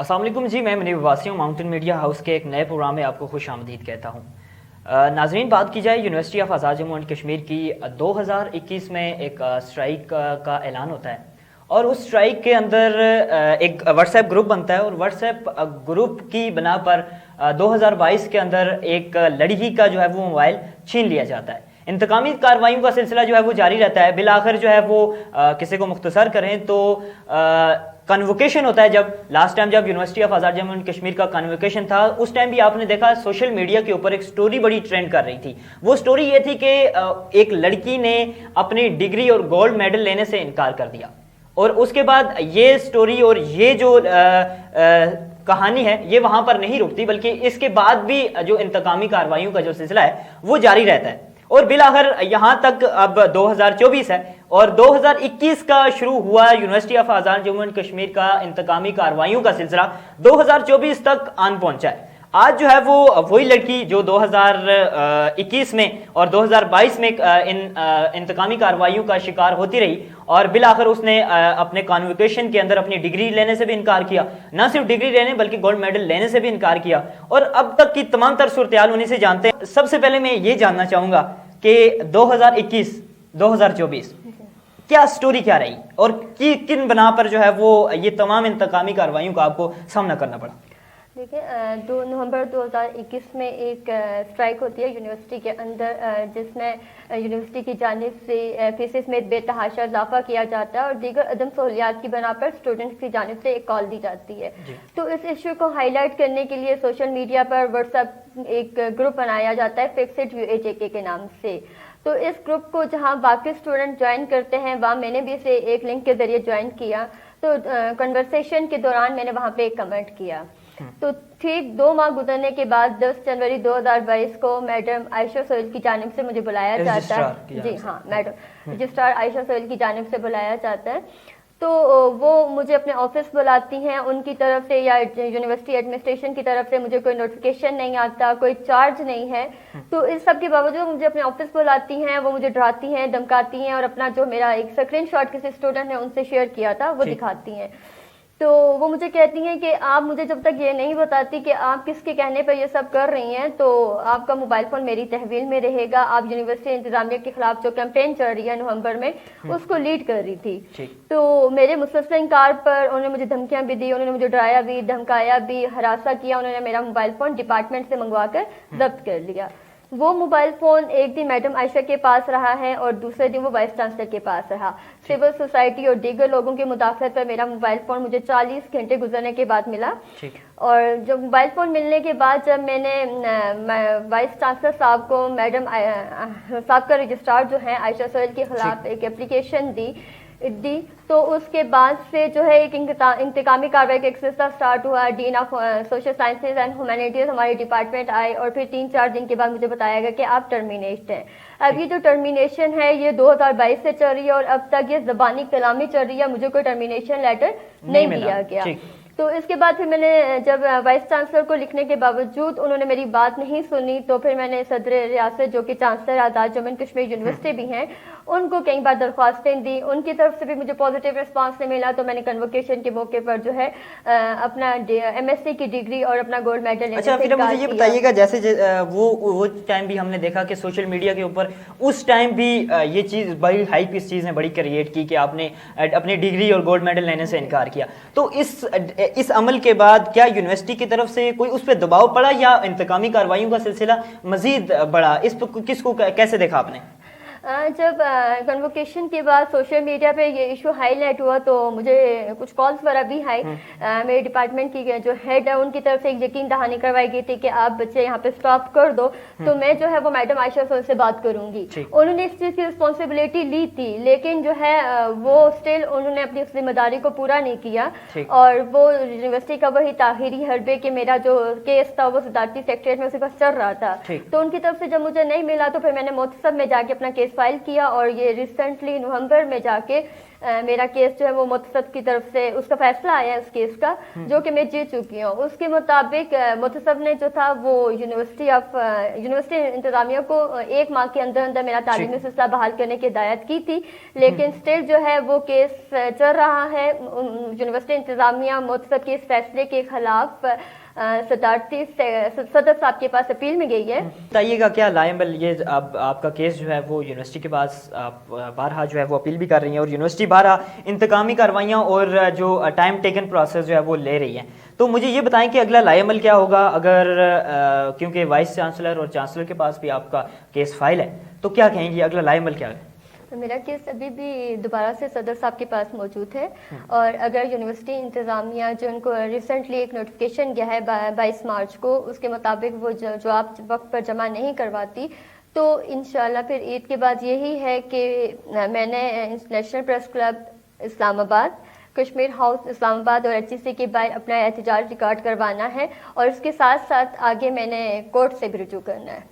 अस्सलाम वालेकुम जी, मैं मुनीब वासी हूँ। माउंटेन मीडिया हाउस के एक नए प्रोग्राम में आपको खुश आमदीद कहता हूँ। नाजरीन, बात की जाए university of Azad Jammu and Kashmir की, 2021 में एक स्ट्राइक का ऐलान होता है और उस स्ट्राइक के अंदर एक व्हाट्सएप ग्रुप बनता है और व्हाट्सएप ग्रुप की बना पर 2022 के अंदर एक लड़की का जो है वो मोबाइल छीन लिया जाता है। इंतकामी कार्रवाइयों का सिलसिला जो है वो जारी रहता है। बिलाखिर जो है वो किसी को मुख्तसर करें तो कन्वोकेशन होता है। जब लास्ट टाइम जब university of Azad Jammu and Kashmir का कन्वोकेशन था, उस टाइम भी आपने देखा सोशल मीडिया के ऊपर एक स्टोरी बड़ी ट्रेंड कर रही थी। वो स्टोरी ये थी कि एक लड़की ने अपनी डिग्री और गोल्ड मेडल लेने से इनकार कर दिया और उसके बाद ये स्टोरी और ये जो कहानी है ये वहां पर नहीं रुकती, बल्कि इसके बाद भी जो इंतकामी कार्रवाइयों का जो सिलसिला है वो जारी रहता है। और बिलाखिर यहाँ तक अब 2024 है और 2021 का शुरू हुआ university of Azad Jammu and Kashmir का इंतकामी कार्रवाइयों का सिलसिला 2024 तक आन पहुंचा है। आज जो है वो वही लड़की जो 2021 में और 2022 में इन इंतकामी कार्रवाइयों का शिकार होती रही और बिलाखिर उसने अपने कॉन्वोकेशन के अंदर अपनी डिग्री लेने से भी इनकार किया, ना सिर्फ डिग्री लेने बल्कि गोल्ड मेडल लेने से भी इनकार किया और अब तक की तमाम तर सूरत-ए-हाल उन्हीं से जानते हैं। सबसे पहले मैं ये जानना चाहूंगा कि 2021 2024 क्या स्टोरी क्या रही और किन बना पर जो है वो ये तमाम इंतकामी कार्रवाइयों का आपको सामना करना पड़ा? देखिए, 2 नवंबर 2021 में एक स्ट्राइक होती है यूनिवर्सिटी के अंदर, जिसमें यूनिवर्सिटी की जानिब से फीसेस में बेतहाशा इजाफा किया जाता है और दीगर अदम सहूलियात की बना पर स्टूडेंट्स की जानिब से एक कॉल दी जाती है। तो इस इशू को हाईलाइट करने के लिए सोशल मीडिया पर व्हाट्सएप एक ग्रुप बनाया जाता है फिक्स इट UHAK के नाम से। तो इस ग्रुप को जहां बाकी स्टूडेंट ज्वाइन करते हैं, वहाँ मैंने भी इसे एक लिंक के जरिए ज्वाइन किया। तो कन्वर्सेशन के दौरान मैंने वहाँ पे एक कमेंट किया। तो ठीक 2 माह गुजरने के बाद 10 जनवरी 2022 को मैडम आयशा सोहेल की जानिब से मुझे बुलाया जाता है। जी हाँ, मैडम रजिस्ट्रार आयशा सोहेल की जानिब से बुलाया जाता है। तो वो मुझे अपने ऑफिस बुलाती हैं। उनकी तरफ से या यूनिवर्सिटी एडमिनिस्ट्रेशन की तरफ से मुझे कोई नोटिफिकेशन नहीं आता, कोई चार्ज नहीं है। तो इस सब के बावजूद मुझे अपने ऑफिस बुलाती हैं, वो मुझे डराती हैं, धमकाती हैं और अपना जो मेरा एक स्क्रीनशॉट किसी स्टूडेंट ने उनसे शेयर किया था वो दिखाती हैं। तो वो मुझे कहती हैं कि आप मुझे जब तक ये नहीं बताती कि आप किसके कहने पर ये सब कर रही हैं, तो आपका मोबाइल फ़ोन मेरी तहवील में रहेगा। आप यूनिवर्सिटी इंतजामिया के खिलाफ जो कैंपेन चल रही है नवंबर में, उसको लीड कर रही थी। तो मेरे मुसलसल इनकार पर उन्होंने मुझे धमकियां भी दी, उन्होंने मुझे डराया भी, धमकाया भी, हरासा किया। उन्होंने मेरा मोबाइल फ़ोन डिपार्टमेंट से मंगवा कर जब्त कर लिया। वो मोबाइल फ़ोन एक दिन मैडम आयशा के पास रहा है और दूसरे दिन वो वाइस चांसलर के पास रहा। सिविल सोसाइटी और दीगर लोगों की मुदाखलत पर मेरा मोबाइल फ़ोन मुझे 40 घंटे गुजरने के बाद मिला। और जब मोबाइल फ़ोन मिलने के बाद जब मैंने वाइस चांसलर साहब को मैडम साहब का रजिस्ट्रार जो है आयशा सोहेल के खिलाफ एक एप्लीकेशन दी, तो उसके बाद से जो है एक इंतकामी कार्रवाई का एक सिलसिला स्टार्ट हुआ। Dean of social sciences and humanities हमारे डिपार्टमेंट आए और फिर 3-4 दिन के बाद मुझे बताया गया कि आप टर्मिनेट हैं। अब ये जो टर्मिनेशन है ये 2022 से चल रही है और अब तक ये ज़बानी कलामी चल रही है, मुझे कोई टर्मिनेशन लेटर नहीं दिया गया। तो इसके बाद फिर मैंने जब वाइस चांसलर को लिखने के बावजूद उन्होंने मेरी बात नहीं सुनी, तो फिर मैंने सदर रियासत जो कि chancellor Azad Jammu and Kashmir university भी हैं, उनको कई बार दरख्वास्तें दी। उनकी तरफ से भी मुझे पॉजिटिव रिस्पांस नहीं मिला। तो मैंने कन्वोकेशन के मौके पर जो है अपना MSc की डिग्री और अपना गोल्ड मेडल लेने अच्छा, फिर मुझे ये बताइएगा, जैसे वो टाइम भी हमने देखा कि सोशल मीडिया के ऊपर उस टाइम भी ये चीज़ बड़ी हाइप इस चीज़ ने बड़ी क्रिएट की कि आपने अपनी डिग्री और गोल्ड मेडल लेने से इनकार किया। तो इस अमल के बाद क्या यूनिवर्सिटी की तरफ से कोई उस पर दबाव पड़ा या इंतकामी कार्रवाइयों का सिलसिला मजीद बढ़ा? इस पर किसको कैसे देखा आपने? जब कन्वोकेशन के बाद सोशल मीडिया पे ये इशू हाईलाइट हुआ तो मुझे कुछ कॉल्स वगैरह भी आए। मेरे डिपार्टमेंट की जो हेड है उनकी तरफ से एक यकीन दहानी करवाई गई थी कि आप बच्चे यहाँ पे स्टॉप कर दो, तो मैं जो है वो मैडम आयशा सोहेल से बात करूंगी। उन्होंने इस चीज़ की रिस्पॉन्सिबिलिटी ली थी, लेकिन जो है वो स्टिल उन्होंने अपनी जिम्मेदारी को पूरा नहीं किया और वो यूनिवर्सिटी का वही ताहिरी हरबे के मेरा जो केस था वो सदारती सेक्रेटरीट में उसी पास चल रहा था। तो उनकी तरफ से जब मुझे नहीं मिला तो फिर मैंने मोहतसब में जाके अपना केस کیس فائل کیا اور یہ ریسنٹلی نومبر میں جا کے میرا کیس جو ہے وہ متصب کی طرف سے اس کا فیصلہ آیا ہے اس کیس کا، جو کہ میں جیت چکی ہوں۔ اس کے مطابق متصب نے جو تھا وہ یونیورسٹی انتظامیہ کو 1 ماہ کے اندر اندر میرا تعلیمی سلسلہ بحال کرنے کی ہدایت کی تھی، لیکن اسٹل جو ہے وہ کیس چل رہا ہے۔ یونیورسٹی انتظامیہ متصب کے اس فیصلے کے خلاف صدارتی صدر صاحب کے پاس اپیل میں گئی ہے۔ بتائیے گا کیا لائبل یہ آپ کا کیس جو ہے وہ یونیورسٹی کے پاس بارہا جو ہے وہ اپیل بھی کر رہی ہیں، اور یونیورسٹی بارہا انتقامی کاروائیاں اور جو ٹائم ٹیکن پروسیس جو ہے وہ لے رہی ہیں، تو مجھے یہ بتائیں کہ اگلا لائی عمل کیا ہوگا اگر کیونکہ وائس چانسلر اور چانسلر کے پاس بھی آپ کا کیس فائل ہے، تو کیا کہیں گی اگلا لائی عمل کیا ہے؟ میرا کیس ابھی بھی دوبارہ سے صدر صاحب کے پاس موجود ہے، اور اگر یونیورسٹی انتظامیہ جو ان کو ریسنٹلی ایک نوٹیفیکیشن گیا ہے 22 مارچ کو، اس کے مطابق وہ جواب وقت پر جمع نہیں کرواتی، تو انشاءاللہ پھر عید کے بعد یہی ہے کہ میں نے نیشنل پریس کلب اسلام آباد، کشمیر ہاؤس اسلام آباد اور HEC کے باہر اپنا احتجاج ریکارڈ کروانا ہے، اور اس کے ساتھ ساتھ آگے میں نے کورٹ سے بھی رجوع کرنا ہے۔